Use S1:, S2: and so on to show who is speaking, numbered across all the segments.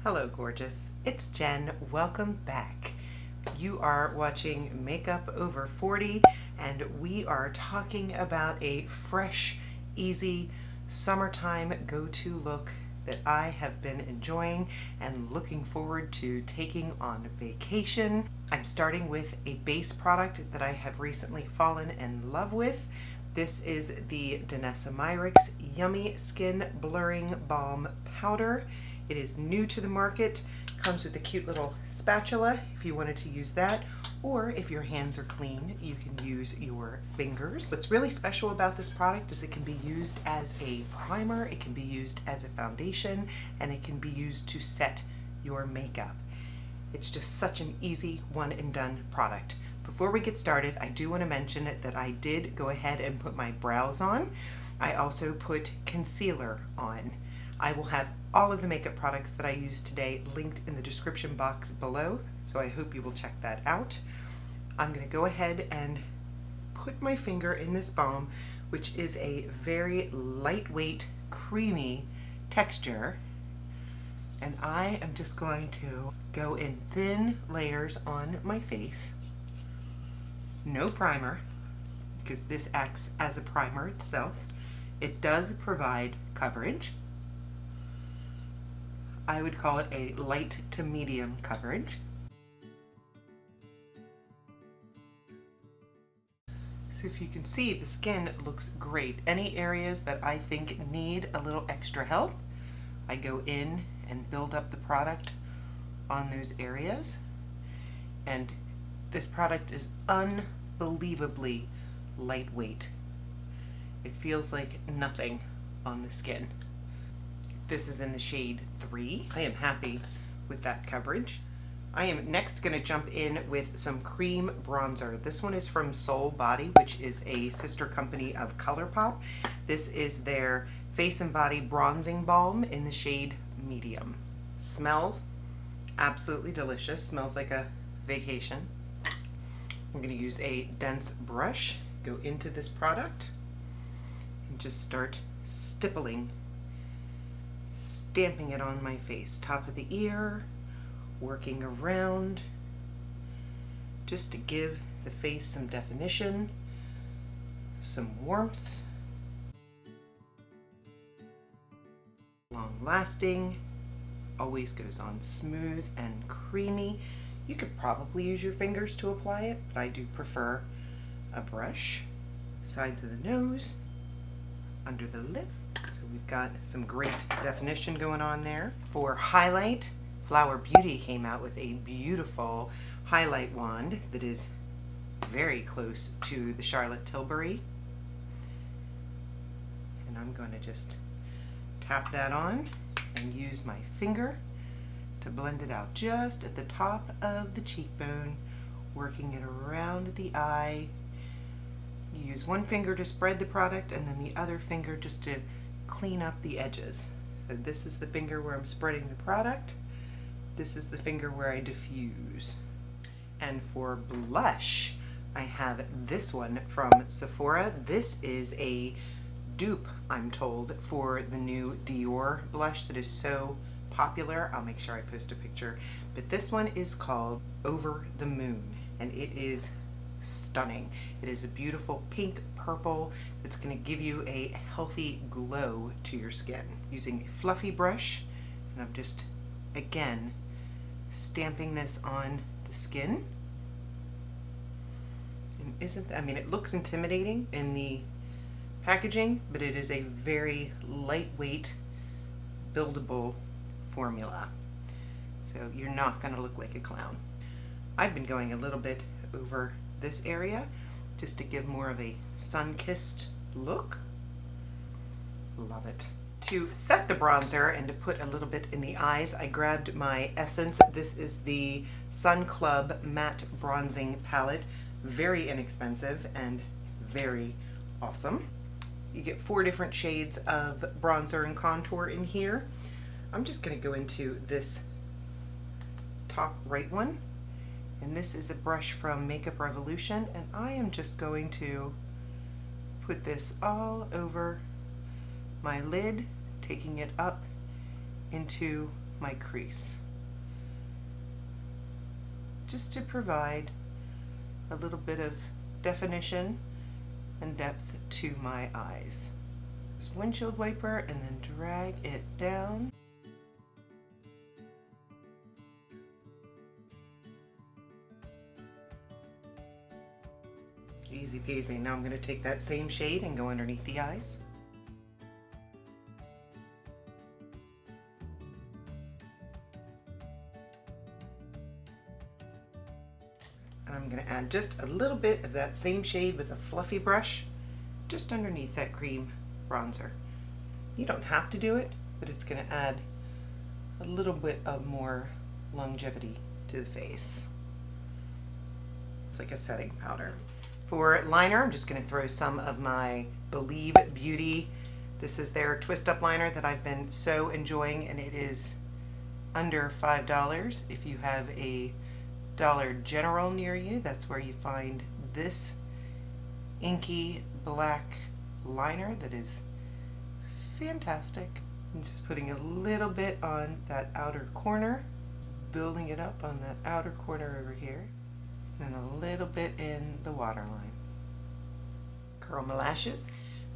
S1: Hello, gorgeous. It's Jen. Welcome back. You are watching Makeup Over 40, and we are talking about a fresh, easy, summertime go-to look that I have been enjoying and looking forward to taking on vacation. I'm starting with a base product that I have recently fallen in love with. This is the Danessa Myricks Yummy Skin Blurring Balm Powder. It is new to the market, comes with a cute little spatula if you wanted to use that, or if your hands are clean, you can use your fingers. What's really special about this product is it can be used as a primer, it can be used as a foundation, and it can be used to set your makeup. It's just such an easy one and done product. Before we get started, I do want to mention that I did go ahead and put my brows on. I also put concealer on. I will have all of the makeup products that I used today linked in the description box below, so I hope you will check that out. I'm going to go ahead and put my finger in this balm, which is a very lightweight, creamy texture, and I am just going to go in thin layers on my face. No primer, because this acts as a primer itself. It does provide coverage. I would call it a light to medium coverage. So if you can see, the skin looks great. Any areas that I think need a little extra help, I go in and build up the product on those areas. And this product is unbelievably lightweight. It feels like nothing on the skin. This is in the shade 3. I am happy with that coverage. I am next going to jump in with some cream bronzer. This one is from Soul Body, which is a sister company of ColourPop. This is their Face and Body Bronzing Balm in the shade Medium. Smells absolutely delicious. Smells like a vacation. I'm going to use a dense brush, go into this product, and just start stippling, stamping it on my face, top of the ear, working around, just to give the face some definition, some warmth, long lasting, always goes on smooth and creamy. You could probably use your fingers to apply it, but I do prefer a brush. Sides of the nose, under the lip. So we've got some great definition going on there. For highlight, Flower Beauty came out with a beautiful highlight wand that is very close to the Charlotte Tilbury. And I'm going to just tap that on and use my finger to blend it out just at the top of the cheekbone, working it around the eye. You use one finger to spread the product and then the other finger just to clean up the edges. So this is the finger where I'm spreading the product. This is the finger where I diffuse. And for blush, I have this one from Sephora. This is a dupe, I'm told, for the new Dior blush that is so popular. I'll make sure I post a picture. But this one is called Over the Moon, and it is stunning. It is a beautiful pink purple that's going to give you a healthy glow to your skin. Using a fluffy brush, and I'm just, again, stamping this on the skin. And it looks intimidating in the packaging, but it is a very lightweight, buildable formula. So you're not going to look like a clown. I've been going a little bit over this area just to give more of a sun-kissed look. Love it. To set the bronzer and to put a little bit in the eyes, I grabbed my Essence. This is the Sun Club Matte Bronzing Palette. Very inexpensive and very awesome. You get 4 different shades of bronzer and contour in here. I'm just going to go into this top right one, and this is a brush from Makeup Revolution, and I am just going to put this all over my lid, taking it up into my crease, just to provide a little bit of definition and depth to my eyes. Just windshield wiper and then drag it down. Easy peasy. Now I'm going to take that same shade and go underneath the eyes. And I'm going to add just a little bit of that same shade with a fluffy brush just underneath that cream bronzer. You don't have to do it, but it's going to add a little bit of more longevity to the face. It's like a setting powder. For liner, I'm just going to throw some of my Believe Beauty. This is their twist up liner that I've been so enjoying, and it is under $5. If you have a Dollar General near you, that's where you find this inky black liner that is fantastic. I'm just putting a little bit on that outer corner, building it up on that outer corner over here. And a little bit in the waterline. Curl my lashes.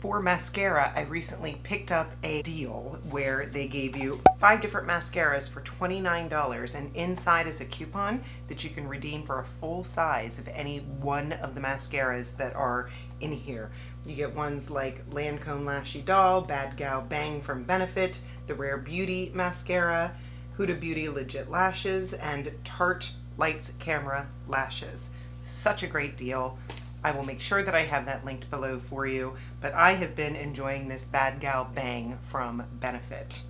S1: For mascara, I recently picked up a deal where they gave you 5 different mascaras for $29, and inside is a coupon that you can redeem for a full size of any one of the mascaras that are in here. You get ones like Lancome Lashy Doll, Bad Gal Bang from Benefit, the Rare Beauty Mascara, Huda Beauty Legit Lashes, and Tarte Lights Camera Lashes. Such a great deal. I will make sure that I have that linked below for you, but I have been enjoying this Bad Gal Bang from Benefit.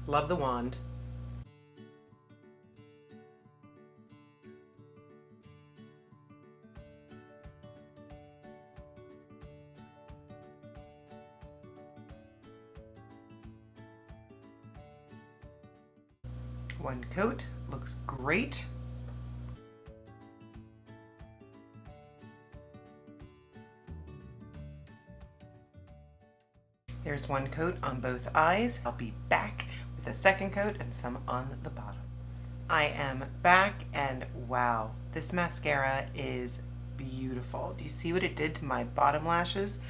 S1: Love the wand. One coat, looks great. There's one coat on both eyes. I'll be back with a second coat and some on the bottom. I am back, and wow, this mascara is beautiful. Do you see what it did to my bottom lashes?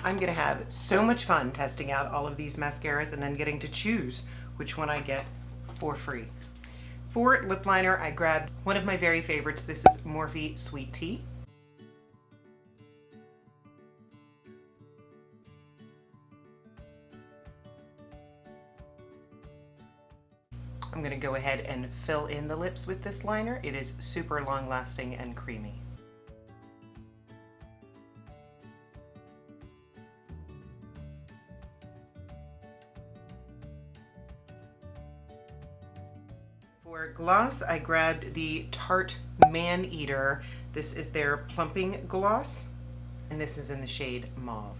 S1: I'm gonna have so much fun testing out all of these mascaras and then getting to choose which one I get for free. For lip liner, I grabbed one of my very favorites. This is Morphe Sweet Tea. I'm going to go ahead and fill in the lips with this liner. It is super long lasting and creamy. For gloss, I grabbed the Tarte Maneater. This is their Plumping gloss, and this is in the shade Mauve.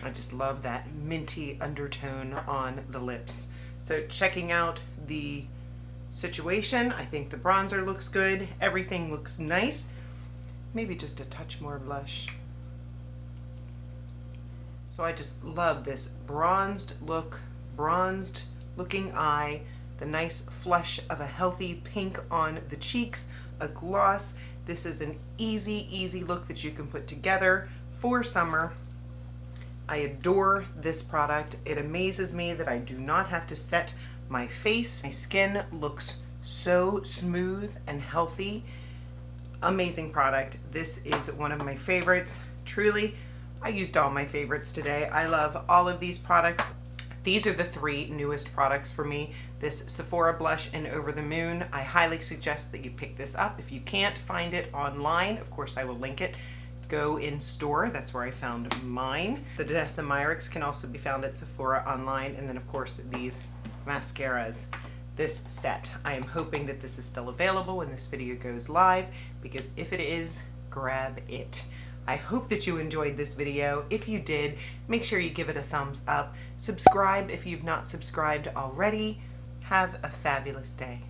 S1: I just love that minty undertone on the lips. So checking out the situation, I think the bronzer looks good. Everything looks nice. Maybe just a touch more blush. So I just love this bronzed look, bronzed looking eye, the nice flush of a healthy pink on the cheeks, a gloss. This is an easy look that you can put together for summer. I adore this product. It amazes me that I do not have to set my face. My skin looks so smooth and healthy. Amazing product. This is one of my favorites. Truly, I used all my favorites today. I love all of these products. These are the 3 newest products for me. This Sephora blush in Over the Moon. I highly suggest that you pick this up. If you can't find it online, of course I will link it. Go in store, that's where I found mine. The Danessa Myricks can also be found at Sephora online, and then of course these mascaras. This set, I am hoping that this is still available when this video goes live, because if it is, grab it. I hope that you enjoyed this video. If you did, make sure you give it a thumbs up. Subscribe if you've not subscribed already. Have a fabulous day.